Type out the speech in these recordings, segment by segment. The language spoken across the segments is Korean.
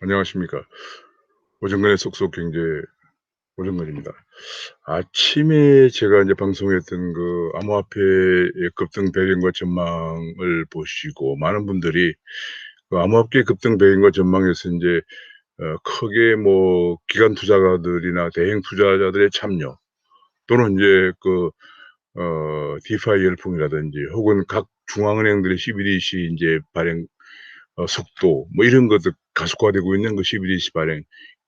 안녕하십니까. 오정근의 쏙쏙 경제 오정근입니다. 아침에 제가 이제 방송했던 그 암호화폐의 급등 배경과 전망을 보시고 많은 분들이 그 암호화폐 급등 배경과 전망에서 인제 크게 뭐 기관 투자가들이나 대형 투자자들의 참여 또는 인제 그 디파이 열풍이라든지 혹은 각 중앙은행들의 CBDC 인제 발행 속도 뭐 이런 것들 가속화되고 있는 그 CBDC 발행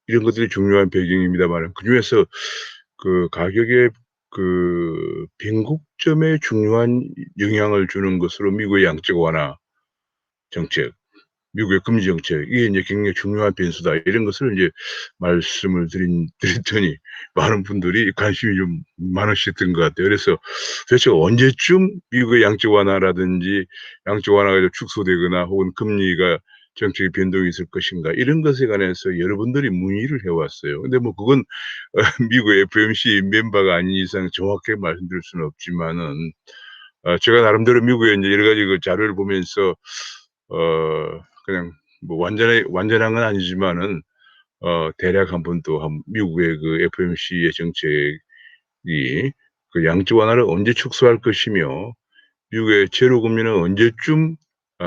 이런 것들이 중요한 배경입니다마는 그중에서 그 가격의 그 변곡점에 중요한 영향을 주는 것으로 미국의 양적 완화 정책, 미국의 금리 정책 이게 인제 굉장히 중요한 변수다. 이런 것을 인제 말씀을 드렸더니 많은 분들이 관심이 좀 많으셨던 것 같아요. 그래서 도대체 언제쯤 미국의 양적 완화라든지 양적 완화가 좀 축소되거나 혹은 금리가 정책의 변동이 있을 것인가 이런 것에 관해서 여러분들이 문의를 해 왔어요. 근데 뭐 그건 미국 FOMC 멤버가 아닌 이상 정확하게 말씀드릴 수는 없지만은 제가 나름대로 미국의 인제 여러 가지 그 자료를 보면서 그냥 뭐 완전한 건 아니지만은 대략 한번 또 미국의 그 FOMC의 정책이 그 양적 완화를 언제 축소할 것이며 미국의 제로 금리는 언제쯤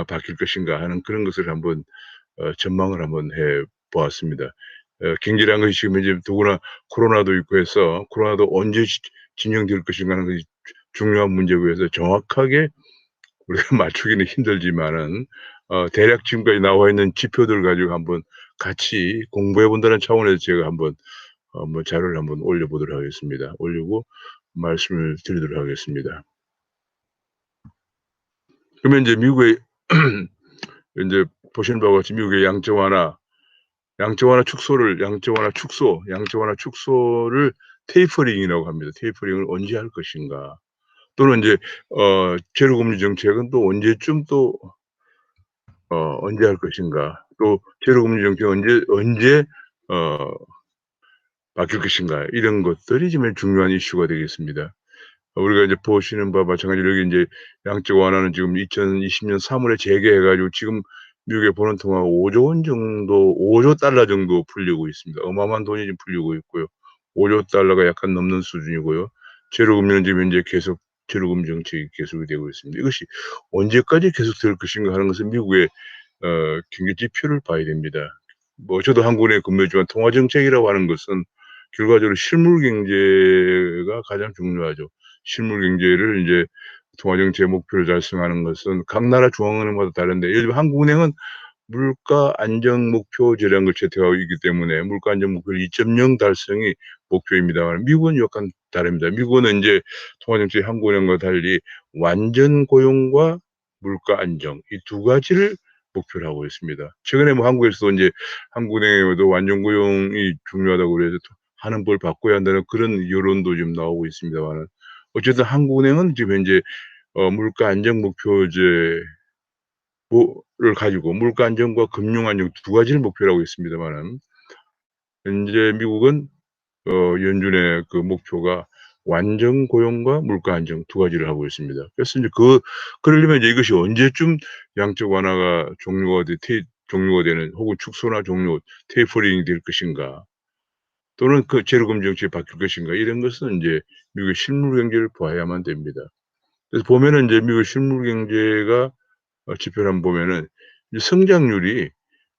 바뀔 것인가 하는 그런 것을 한번 전망을 한번 해 보았습니다. 경제라는 것이 지금 이제 더구나 코로나도 있고 해서 코로나도 언제 진정될 것인가 하는 것이 중요한 문제고 해서 정확하게 우리가 맞추기는 힘들지만은 대략 지금까지 나와 있는 지표들 가지고 한번 같이 공부해 본다는 차원에서 제가 한번 뭐 자료를 한번 올려 보도록 하겠습니다. 올리고 말씀을 드리도록 하겠습니다. 그러면 인제 미국의 인제 보시는 바와 같이 미국의 양적 완화 축소를 테이퍼링이라고 합니다. 테이퍼링을 언제 할 것인가. 또는 인제 제로 금리 정책은 또 언제쯤 또 언제 할 것인가. 또 제로 금리 정책이 언제 어 바뀔 것인가. 이런 것들이 지금 중요한 이슈가 되겠습니다. 우리가 이제 보시는 바와 마찬가지로 여기 인제 양적 완화는 지금 2020년 3 월에 재개해 가지고 지금 미국의 보는 통화가 5조 원 정도 5조 달러 정도 풀리고 있습니다. 어마어마한 돈이 지금 풀리고 있고요. 5조 달러가 약간 넘는 수준이고요. 제로 금리는 지금 현재 계속 제로 금리 정책이 계속이 되고 있습니다. 이것이 언제까지 계속될 것인가 하는 것은 미국의 경제 지표를 봐야 됩니다. 뭐 저도 한국은행에 근무했지만 통화 정책이라고 하는 것은 결과적으로 실물 경제가 가장 중요하죠. 실물 경제를 인제 통화 정책 목표를 달성하는 것은 각 나라 중앙은행마다 다른데 예를 들면 한국은행은 물가 안정 목표제라는 걸 채택하고 있기 때문에 물가 안정 목표 2.0 달성이 목표입니다만 미국은 약간 다릅니다. 미국은 인제 통화 정책이 한국은행과 달리 완전 고용과 물가 안정 이 두 가지를 목표로 하고 있습니다. 최근에 뭐 한국에서도 인제 한국은행에도 완전 고용이 중요하다고 그래서 하는 법 바꿔야 한다는 그런 여론도 좀 나오고 있습니다마는 어쨌든 한국은행은 지금 현재 물가 안정 목표제 를 가지고 물가 안정과 금융 안정 두 가지를 목표로 하고 있습니다마는 현재 미국은 연준의 그 목표가 완전 고용과 물가 안정 두 가지를 하고 있습니다. 그래서 인제 그러려면 이제 이것이 언제쯤 양적 완화가 종료가 되는 혹은 축소나 종료 테이퍼링이 될 것인가 또는 그 제로 금리 정책이 바뀔 것인가 이런 것은 인제 미국의 실물 경제를 봐야만 됩니다. 그래서 보면은 인제 미국 실물 경제가 지표를 한번 보면은 이 성장률이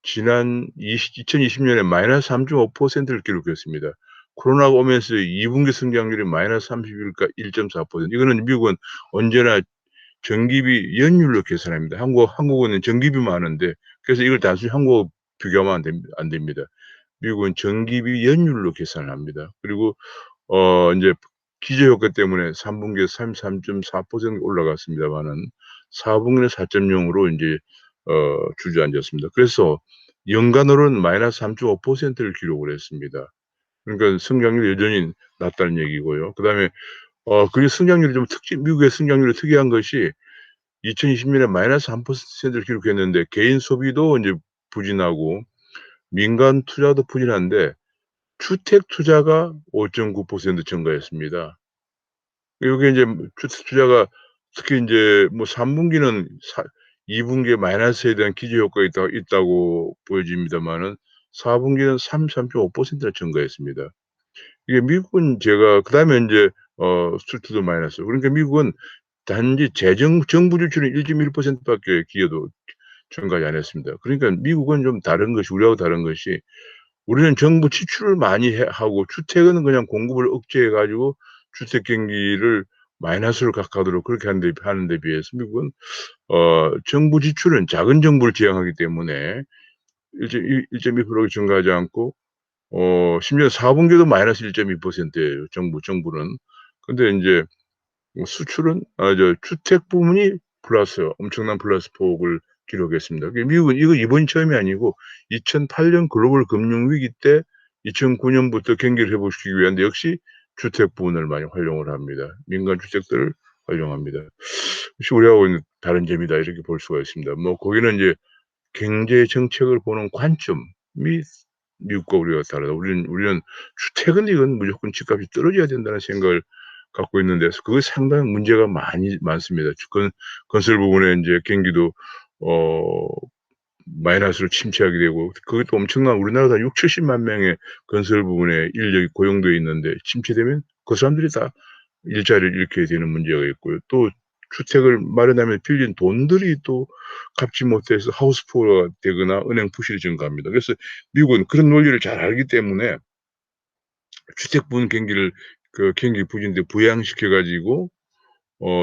지난 2020년에 마이너스 3.5%를 기록했습니다. 코로나가 오면서 2 분기 성장률이 마이너스 31까 1.4%. 이거는 미국은 언제나 전기비 연율로 계산합니다. 한국은 전기비만 하는데 그래서 이걸 단순히 한국하고 비교하면 안 됩니다. 미국은 전기비 연율로 계산을 합니다. 그리고 인제 기저효과 때문에 3 분기에 33.4% 올라갔습니다마는 4 분기는 4.0으로 인제 주저앉았습니다. 그래서 연간으로는 마이너스 3.5%를 기록을 했습니다. 그러니까 성장률이 여전히 낮다는 얘기고요. 그다음에 그게 성장률이 좀 미국의 성장률이 특이한 것이 2020년에 마이너스 3%를 기록했는데 개인 소비도 인제 부진하고 민간 투자도 부진한데 주택 투자가 5.9% 증가했습니다. 요게 인제 주택 투자가 특히 인제 뭐 3 분기는 2 분기에 마이너스에 대한 기저 효과가 있다고 보여집니다마는 4 분기는 33.5%나 증가했습니다. 이게 미국은 제가 그다음에 인제 수출도 마이너스. 그러니까 미국은 단지 정부 지출은 1.1% 밖에 기여도 증가하지 않았습니다. 그러니까 미국은 좀 다른 것이 우리하고 다른 것이 우리는 정부 지출을 많이 하고 주택은 그냥 공급을 억제해 가지고 주택 경기를 마이너스로 가도록 그렇게 하는 데 비해서 미국은 정부 지출은 작은 정부를 지향하기 때문에 1.2% 증가하지 않고 심지어 4 분기도 마이너스 1.2% 예요 정부는. 근데 인제 수출은 주택 부문이 엄청난 플러스 폭을 기록했습니다. 미국은 이거 이번이 처음이 아니고 2008년 글로벌 금융 위기 때 2009 년부터 경기를 회복시키기 위한데 역시 주택 부문을 많이 활용을 합니다. 민간 주택들을 활용합니다. 역시 우리하고는 다른 점이다 이렇게 볼 수가 있습니다. 뭐 거기는 이제 경제 정책을 보는 관점이 미국과 우리가 다르다. 우리는 주택은 이건 무조건 집값이 떨어져야 된다는 생각을 갖고 있는데 그게 상당히 문제가 많습니다. 건설 부분에 인제 경기도 어 마이너스로 침체하게 되고 그것도 엄청난 우리나라가 60-70만 명의 건설 부분에 인력이 고용되어 있는데 침체되면 그 사람들이 다 일자리를 잃게 되는 문제가 있고요. 또 주택을 마련하면 빌린 돈들이 또 갚지 못해서 하우스 푸어가 되거나 은행 부실이 증가합니다. 그래서 미국은 그런 논리를 잘 알기 때문에 주택 부분 경기 부진인데 부양시켜 가지고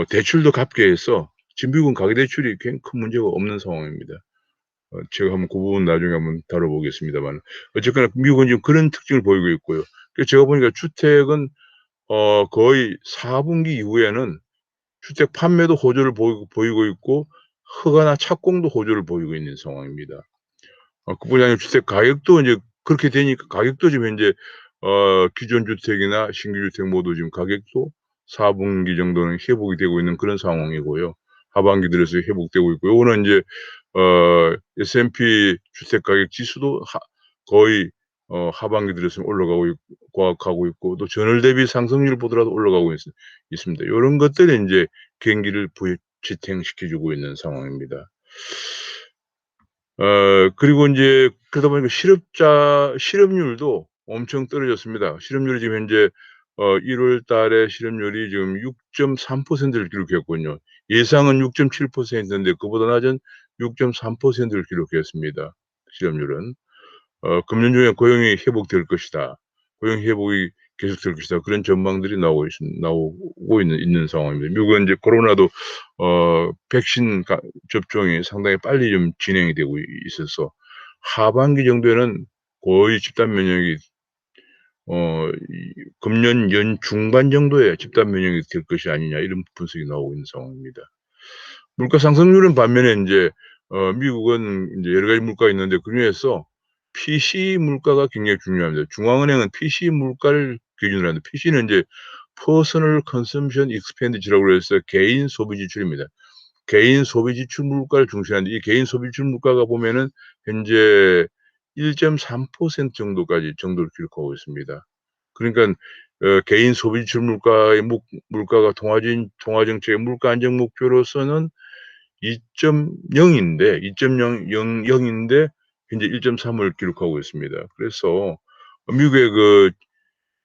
대출도 갚게 해서 지금 미국은 가계대출이 큰 문제가 없는 상황입니다. 제가 한번 그 부분 나중에 한번 다뤄보겠습니다만 어쨌거나 미국은 지금 그런 특징을 보이고 있고요. 그래서 제가 보니까 주택은 거의 4 분기 이후에는 주택 판매도 호조를 보이고 있고 허가나 착공도 호조를 보이고 있는 상황입니다. 그뿐이 아니라 주택 가격도 인제 그렇게 되니까 가격도 지금 현재 기존 주택이나 신규 주택 모두 지금 가격도 4 분기 정도는 회복이 되고 있는 그런 상황이고요. 하반기 들어서 회복되고 있고 요거는 인제 S&P 주택 가격 지수도 거의 하반기 들어서 올라가고 가고 있고 또 전월 대비 상승률을 보더라도 올라가고 있습니다. 요런 것들이 인제 경기를 지탱시켜 주고 있는 상황입니다. 그리고 인제 그러다 보니까 실업률도 엄청 떨어졌습니다. 실업률이 지금 현재 1월 달에 실업률이 지금 6.3%를 기록했거든요. 예상은 6.7%인데 그보다 낮은 6.3%를 기록했습니다, 실업률은. 금년 중에 고용이 회복될 것이다. 고용 회복이 계속될 것이다. 그런 전망들이 나오고 있는 상황입니다. 미국은 인제 코로나도 백신 접종이 상당히 빨리 좀 진행이 되고 있어서 하반기 정도에는 거의 집단 면역이 금년 중반 정도에 집단 면역이 될 것이 아니냐 이런 분석이 나오고 있는 상황입니다. 물가 상승률은 반면에 인제 미국은 인제 여러 가지 물가가 있는데 그중에서 PCE 물가가 굉장히 중요합니다. 중앙은행은 PCE 물가를 기준으로 하는데 PC는 인제 Personal Consumption Expenditure라고 그래서 개인 소비 지출입니다. 개인 소비 지출 물가를 중시하는데 이 개인 소비 지출 물가가 보면은 현재 1.3% 정도를 기록하고 있습니다. 그러니깐 개인 소비 지출 물가가 통화 정책의 물가 안정 목표로서는 2.0 인데 2.0 인데 현재 1.3을 기록하고 있습니다. 그래서 미국의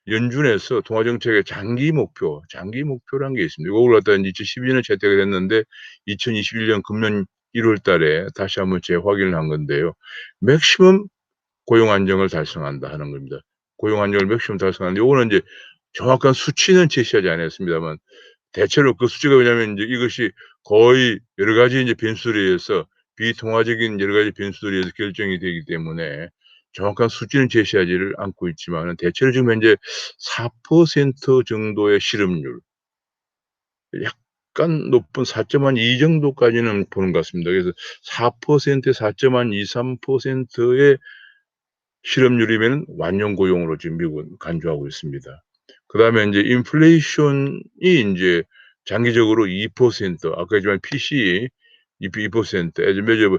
연준에서 통화 정책의 장기 목표라는 게 있습니다. 요걸 갖다가 인제 2012 년에 채택을 했는데 2021년 금년 1월 달에 다시 한번 재확인을 한 건데요. 맥시멈 고용 안정을 달성한다 하는 겁니다. 고용 안정을 맥시멈 달성하는데 요거는 인제 정확한 수치는 제시하지 않았습니다만 대체로 그 수치가 왜냐하면 인제 이것이 거의 여러 가지 인제 변수들에 의해서 비통화적인 여러 가지 변수들에 의해서 결정이 되기 때문에 정확한 수치는 제시하지를 않고 있지만은 대체로 지금 현재 4% 정도의 실업률 약간 높은 4.2 정도까지는 보는 것 같습니다. 그래서 4%에 4.23%의 실업률이면은 완전 고용으로 지금 미국은 간주하고 있습니다. 그다음에 인제 인플레이션이 인제 장기적으로 2% 아까 얘기한 PCE 2% as measured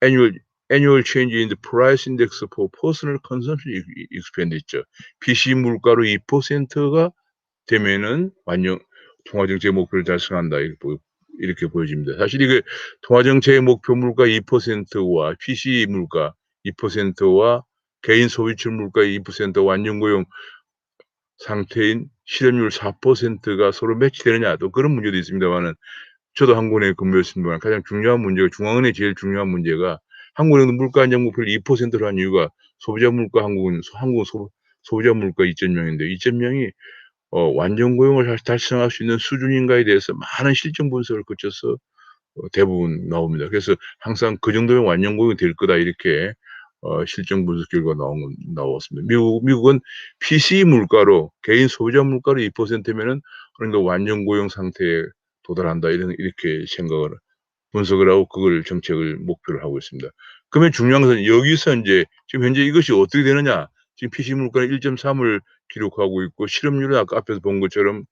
by annual change in the price index for personal consumption expenditure PCE 물가로 2%가 되면은 완전 통화 정책의 목표를 달성한다 이렇게 보여집니다. 사실 이게 통화 정책의 목표 물가 2%와 PCE 물가 2%와 개인 소비층 물가의 2% 완전 고용 상태인 실업률 4%가 서로 매치되느냐 또 그런 문제도 있습니다마는 저도 한국은행에 근무했습니다만 가장 중요한 문제가 중앙은행의 제일 중요한 문제가 한국은행도 물가 안정 목표를 2%로 한 이유가 소비자 물가 한국은 소비자 물가 2.0인데 2.0이 완전 고용을 달성할 수 있는 수준인가에 대해서 많은 실증 분석을 거쳐서 대부분 나옵니다. 그래서 항상 "그 정도면 완전 고용이 될 거다." 이렇게 실증 분석 결과가 나왔습니다. 미국은 PCE 물가로 개인 소비자 물가로 2%면은 어느 정도 완전 고용 상태에 도달한다 이렇게 생각을 분석을 하고 그걸 정책을 목표로 하고 있습니다. 그러면 중요한 것은 여기서 인제 지금 현재 이것이 어떻게 되느냐. 지금 PCE 물가는 1.3을 기록하고 있고 실업률은 아까 앞에서 본 것처럼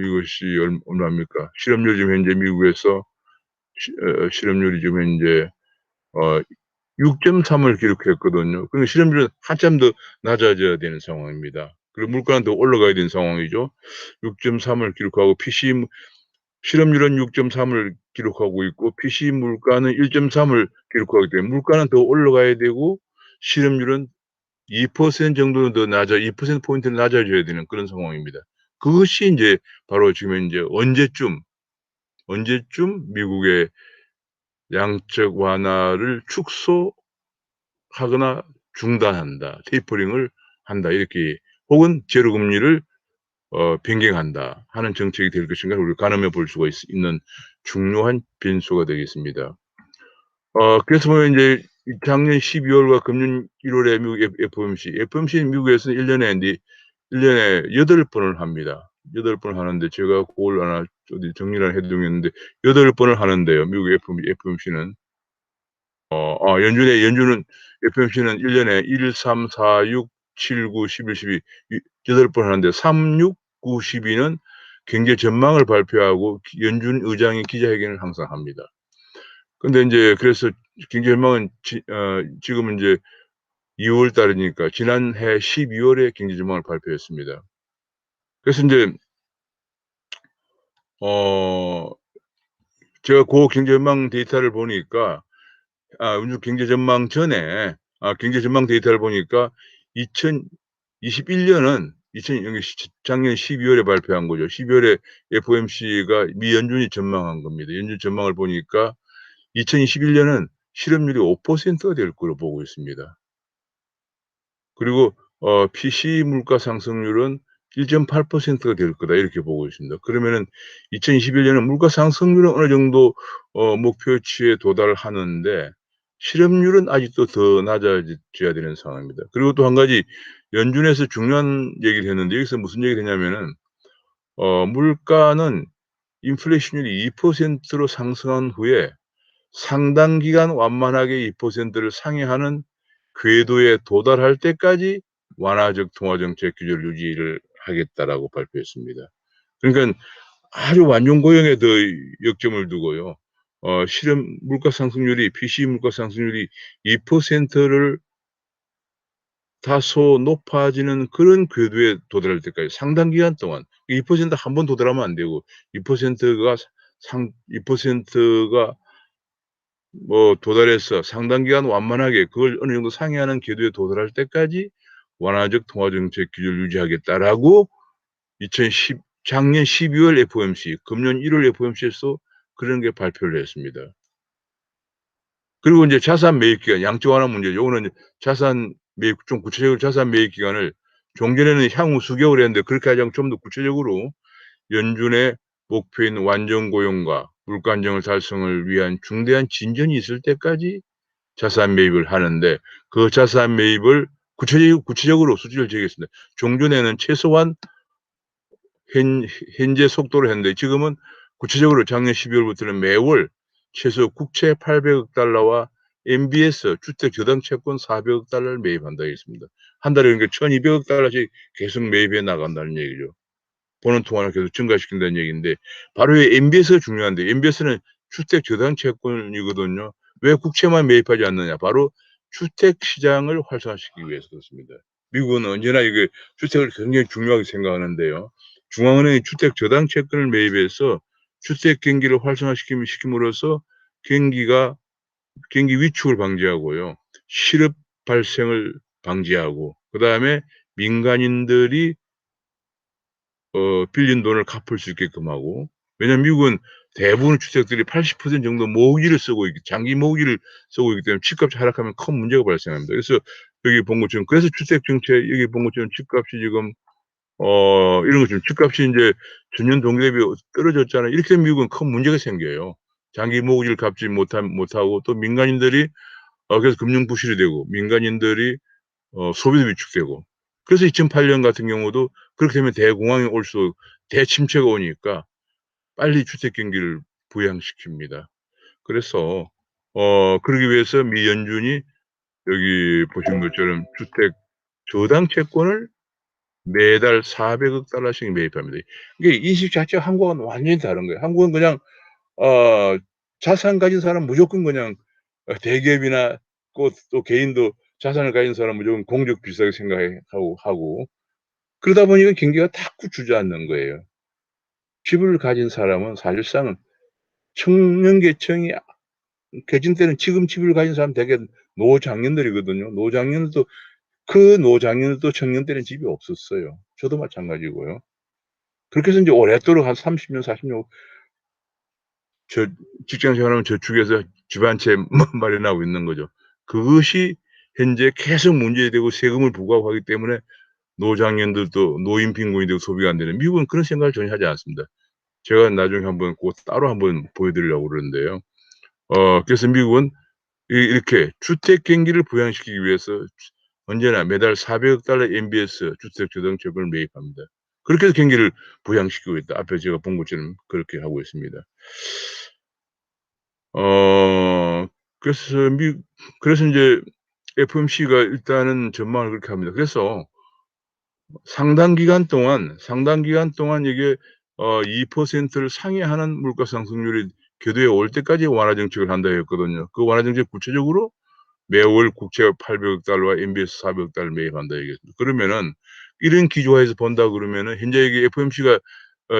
이것이 얼마입니까? 실업률이 지금 현재 미국에서 실업률이 지금 현재 어 6.3을 기록했거든요. 그러니까 실업률은 한참 더 낮아져야 되는 상황입니다. 그리고 물가는 더 올라가야 되는 상황이죠. 6.3을 기록하고 실업률은 6.3을 기록하고 있고 PC 물가는 1.3을 기록하기 때문에 물가는 더 올라가야 되고 실업률은 2% 정도는 더 2% 포인트는 낮아져야 되는 그런 상황입니다. 그것이 인제 바로 지금 현재 언제쯤 미국의 양적 완화를 축소하거나 중단한다. 테이퍼링을 한다. 이렇게 혹은 제로 금리를 변경한다 하는 정책이 될 것인가를 우리가 가늠해 볼 수가 있는 중요한 변수가 되겠습니다. 그래서 보면 인제 작년 12 월과 금년 1 월에 미국 FOMC는 미국에서는 1 년에 인제 1 년에 8 번을 합니다. 8 번을 하는데 제가 그걸 하나 어디 정리를 해 두겠는데 8 번을 하는데요, 미국 FOMC는. 연준은 FOMC는 1 년에 1, 3, 4, 6, 7, 9, 11, 12 이 8번 하는데 3, 6, 9, 12는 경제 전망을 발표하고 연준 의장이 기자회견을 항상 합니다. 근데 인제 그래서 경제 전망은 지금은 인제 2월 달이니까 지난해 12 월에 경제 전망을 발표했습니다. 그래서 인제 어 제가 고 경제 전망 데이터를 보니까 연준 경제 전망 전에 경제 전망 데이터를 보니까 2021 년은 2000 여기 작년 12 월에 발표한 거죠. 12 월에 FOMC가 미 연준이 전망한 겁니다. 연준 전망을 보니까 2021 년은 실업률이 5%가 될 거로 보고 있습니다. 그리고 PC 물가 상승률은 1.8%가 될 거다 이렇게 보고 있습니다. 그러면은 2021 년은 물가 상승률은 어느 정도 목표치에 도달하는데 실업률은 아직도 더 낮아져야 되는 상황입니다. 그리고 또 한 가지 연준에서 중요한 얘기를 했는데 여기서 무슨 얘기를 했냐면은 물가는 인플레이션율이 2%로 상승한 후에 상당 기간 완만하게 2%를 상회하는 궤도에 도달할 때까지 완화적 통화 정책 기조를 유지를 하겠다라고 발표했습니다. 그러니깐 아주 완전 고용에 더 역점을 두고요. 실업 물가 상승률이 PCE 물가 상승률이 2%를 다소 높아지는 그런 궤도에 도달할 때까지 상당 기간 동안 2% 한 번 도달하면 안 되고 2%가 상 2%가 도달해서 상당 기간 완만하게 그걸 어느 정도 상회하는 궤도에 도달할 때까지 완화적 통화 정책 기조를 유지하겠다라고 2010 작년 12월 FOMC, 금년 1월 FOMC에서 그런 게 발표를 했습니다. 그리고 인제 자산 매입 기간 양적 완화 문제 요거는 이제 자산 매입 좀 구체적으로 자산 매입 기간을 종전에는 향후 수개월 했는데 그렇게 하지 않고 좀 더 구체적으로 연준의 목표인 완전 고용과 물가 안정을 달성을 위한 중대한 진전이 있을 때까지 자산 매입을 하는데 그 자산 매입을 구체적으로 수치를 정했습니다. 종전에는 최소한 현재 속도로 했는데 지금은 구체적으로 작년 12 월부터는 매월 최소 국채 800억 달러와 MBS 주택 저당 채권 400억 달러를 매입한다 했습니다. 한 달에 그러니까 1,200억 달러씩 계속 매입해 나간다는 얘기죠. 보는 통화를 계속 증가시킨다는 얘기인데 바로 이 MBS가 중요한데 MBS는 주택 저당 채권이거든요. 왜 국채만 매입하지 않느냐. 바로 주택 시장을 활성화시키기 위해서 그렇습니다. 미국은 언제나 이게 주택을 굉장히 중요하게 생각하는데요. 중앙은행이 주택 저당 채권을 매입해서 주택 경기를 활성화시킴으로써 경기가 경기 위축을 방지하고요. 실업 발생을 방지하고 그다음에 민간인들이 빌린 돈을 갚을 수 있게끔 하고 왜냐면 미국은 대부분의 주택들이 80% 정도 모기를 쓰고 있기 장기 모기를 쓰고 있기 때문에 집값이 하락하면 큰 문제가 발생합니다. 그래서 여기 본 것처럼 그래서 주택 정책 여기 본 것처럼 집값이 지금 이런 거 지금 집값이 인제 전년 동기 대비 떨어졌잖아요. 이렇게 되면 미국은 큰 문제가 생겨요. 장기 모기를 갚지 못하고 또 민간인들이 그래서 금융 부실이 되고 민간인들이 소비도 위축되고 그래서 2008년 같은 경우도 그렇게 되면 대공황이 올 수 대침체가 오니까 빨리 주택 경기를 부양시킵니다. 그래서 그러기 위해서 미 연준이 여기 보신 것처럼 주택 저당 채권을 매달 400억 달러씩 매입합니다. 이게 인식 자체가 한국과는 완전히 다른 거예요. 한국은 그냥 어 자산 가진 사람 무조건 그냥 대기업이나 또 개인도 자산을 가진 사람 무조건 공적 비슷하게 생각해 하고 그러다 보니까 경기가 자꾸 주저앉는 거예요. 집을 가진 사람은 사실상은 청년계층이 계층 때는 지금 집을 가진 사람 대개 노장년들이거든요. 노장년도 그 노장년도 청년 때는 집이 없었어요. 저도 마찬가지고요. 그렇게 해서 인제 오랫도록 한 30년 40년 저 직장 생활하면 저축해서 집 한 채 마련하고 있는 거죠. 그것이 현재 계속 문제되고 세금을 부과하고 하기 때문에 노장년들도 노인 빈곤이 되고 소비가 안 되는 미국은 그런 생각을 전혀 하지 않습니다. 제가 나중에 한번 고 따로 한번 보여 드리려고 그러는데요. 그래서 미국은 이렇게 주택 경기를 부양시키기 위해서 언제나 매달 400억 달러 MBS 주택 저당 채권을 매입합니다. 그렇게 해서 경기를 부양시키고 있다. 앞에 제가 본 것처럼 그렇게 하고 있습니다. 어 그래서 그래서 인제 FOMC가 일단은 전망을 그렇게 합니다. 그래서 상당 기간 동안 이게 2%를 상회하는 물가 상승률이 궤도에 올 때까지 완화 정책을 한다 했거든요. 그 완화 정책 구체적으로 매월 국채 800억 달러와 MBS 400억 달러 매입한다 얘기했습니다. 그러면은 이런 기조화에서 본다 그러면은 현재 이게 FOMC가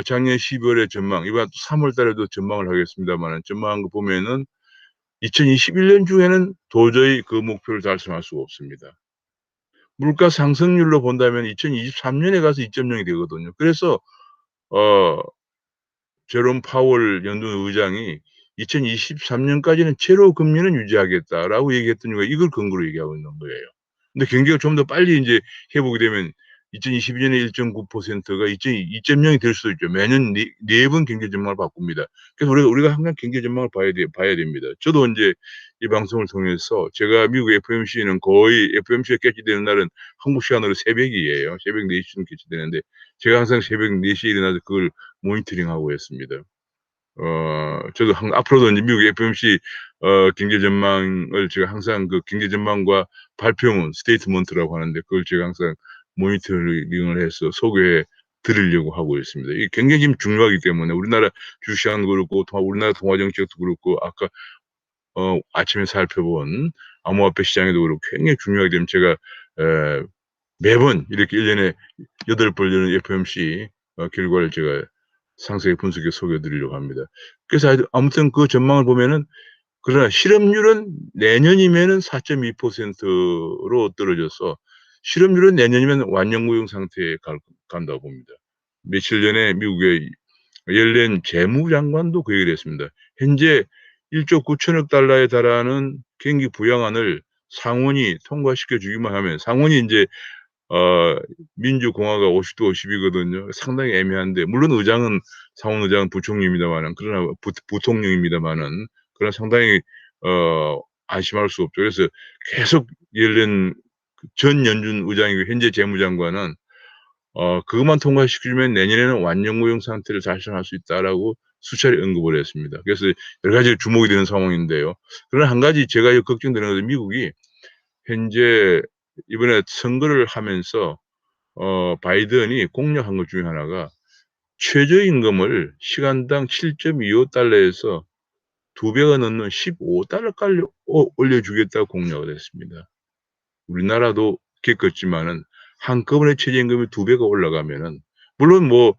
작년 12 월에 전망 이번 3월 달에도 전망을 하겠습니다마는 전망한 거 보면은 2021년 중에는 도저히 그 목표를 달성할 수가 없습니다. 물가 상승률로 본다면 2023 년에 가서 2.0이 되거든요. 그래서 어 제롬 파월 연준 의장이 "2023 년까지는 제로 금리는 유지하겠다."라고 얘기했던 이유가 이걸 근거로 얘기하고 있는 거예요. 근데 경기가 좀 더 빨리 인제 회복이 되면 2022 년에 1.9%가 2.0이 될 수도 있죠. 매년 4번 경제 전망을 바꿉니다. 그래서 우리가 항상 경제 전망을 봐야 됩니다. 저도 인제 이 방송을 통해서 제가 미국 FOMC는 거의 FOMC가 개최되는 날은 한국 시간으로 새벽이에요. 새벽 4 시쯤 개최되는데 제가 항상 새벽 4 시에 일어나서 그걸 모니터링하고 있습니다. 저도 앞으로도 인제 미국 FOMC 경제 전망을 제가 항상 그 경제 전망과 발표문 스테이트먼트라고 하는데 그걸 제가 항상 모니터링을 해서 소개해 드리려고 하고 있습니다. 이게 굉장히 지금 중요하기 때문에 우리나라 주식시장도 그렇고 우리나라 통화 정책도 그렇고 아까 아침에 살펴본 암호화폐 시장에도 그렇고 굉장히 중요하기 때문에 제가 에 매번 이렇게 1 년에 8번 열는 FOMC 결과를 제가 상세히 분석해 소개해 드리려고 합니다. 그래서 아무튼 그 전망을 보면은 그러나 실업률은 내년이면은 4.2%로 떨어져서 실업률은 내년이면 완연무용 상태에 간다고 봅니다. 며칠 전에 미국의 옐렌 재무장관도 그 얘기를 했습니다. 현재 1조 9천억 달러에 달하는 경기 부양안을 상원이 통과시켜 주기만 하면 상원이 인제 어 민주공화가 50대 50 이거든요. 상당히 애매한데 물론 상원 의장은 부총리입니다마는 그러나 부통령입니다마는 그러나 상당히 안심할 수 없죠. 그래서 계속 옐렌 전 연준 의장이고 현재 재무장관은 "그것만 통과시켜 주면 내년에는 완연무용 상태를 달성할 수 있다."라고 수차례 언급을 했습니다. 그래서 여러 가지 주목이 되는 상황인데요. 그러나 한 가지 제가 걱정되는 것은 미국이 현재 이번에 선거를 하면서 바이든이 공약한 것 중에 하나가 최저임금을 시간당 7.25 달러에서 2 배가 넘는 15 달러까지 올려 주겠다고 공약을 했습니다. 우리나라도 겪었지만은 한꺼번에 최저임금이 2 배가 올라가면은 물론 뭐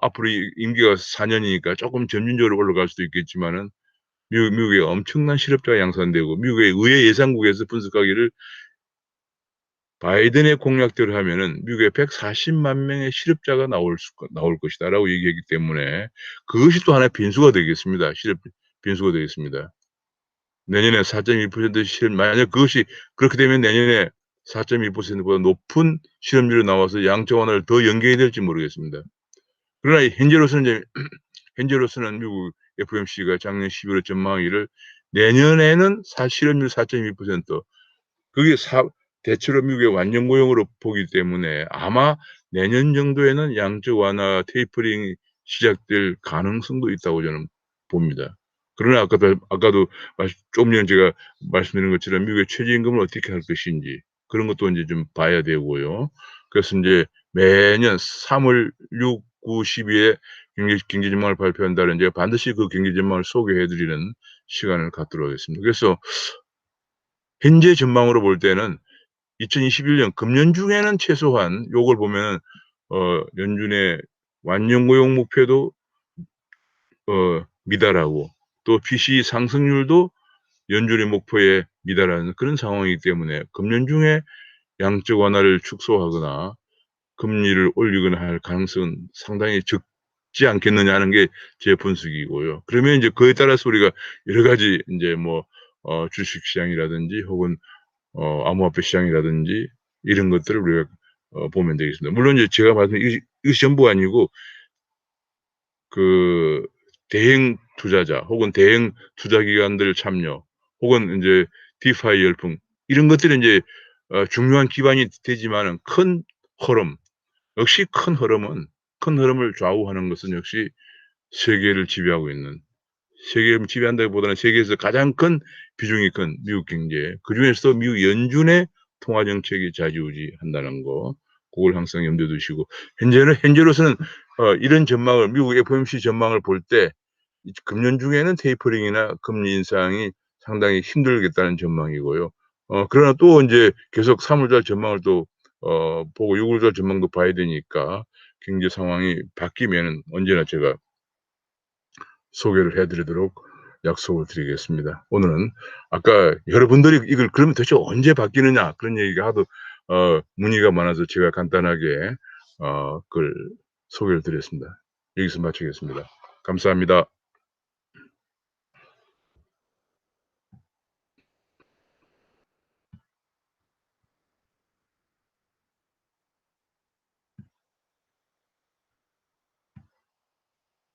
앞으로 임기가 4 년이니까 쪼끔 점진적으로 올라갈 수도 있겠지만은 미국에 엄청난 실업자가 양산되고 미국의 의회 예산국에서 분석하기를 바이든의 공약대로 하면은 미국에 140만 명의 실업자가 나올 것이다라고 얘기했기 때문에 그것이 또 하나의 변수가 되겠습니다. 실업 변수가 되겠습니다. 내년에 4.2% 실업 만약 그것이 그렇게 되면 내년에 4.2%보다 높은 실업률이 나와서 양적 완화를 더 연기해야 될지 모르겠습니다. 그러나 현재로서는 이제 현재로서는 미국 FOMC가 작년 11월 전망하기를 내년에는 실업률 4.2% 그게 대체로 미국의 완전 고용으로 보기 때문에 아마 내년 정도에는 양적 완화 테이퍼링이 시작될 가능성도 있다고 저는 봅니다. 그러나 아까도 조금 전에 제가 말씀드린 것처럼 미국의 최저임금을 어떻게 할 것인지 그런 것도 인제 좀 봐야 되고요. 그래서 인제 매년 3 월, 6, 9, 12에 경제 전망을 발표한다는 제가 반드시 그 경제 전망을 소개해 드리는 시간을 갖도록 하겠습니다. 그래서 현재 전망으로 볼 때는 2021년 금년 중에는 최소한 요걸 보면은 연준의 완전 고용 목표도 미달하고 또 PCE 상승률도 연준의 목표에 미달하는 그런 상황이기 때문에 금년 중에 양적 완화를 축소하거나 금리를 올리거나 할 가능성은 상당히 적지 않겠느냐는 게 제 분석이고요. 그러면 인제 그에 따라서 우리가 여러 가지 인제 뭐 주식 시장이라든지 혹은 암호화폐 시장이라든지 이런 것들을 우리가 보면 되겠습니다. 물론 이제 제가 말씀드린 이것이 전부가 아니고 그 대형 투자자 혹은 대형 투자 기관들 참여 혹은 인제 디파이 열풍 이런 것들이 인제 중요한 기반이 되지만은 큰 흐름 역시 큰 흐름을 좌우하는 것은 역시 세계를 지배하고 있는 세계를 지배한다기보다는 세계에서 가장 큰 비중이 큰 미국 경제 그중에서도 미국 연준의 통화 정책이 좌지우지한다는 거 고걸 항상 염두에 두시고 현재로서는 이런 전망을 미국 FOMC 전망을 볼 때 금년 중에는 테이퍼링이나 금리 인상이 상당히 힘들겠다는 전망이고요. 그러나 또 인제 계속 3 월달 전망을 또 보고 6 월달 전망도 봐야 되니까 경제 상황이 바뀌면은 언제나 제가 소개를 해 드리도록 약속을 드리겠습니다. 오늘은 아까 여러분들이 이걸 그러면 도대체 언제 바뀌느냐 그런 얘기가 하도 문의가 많아서 제가 간단하게 그걸 소개를 드렸습니다. 여기서 마치겠습니다. 감사합니다.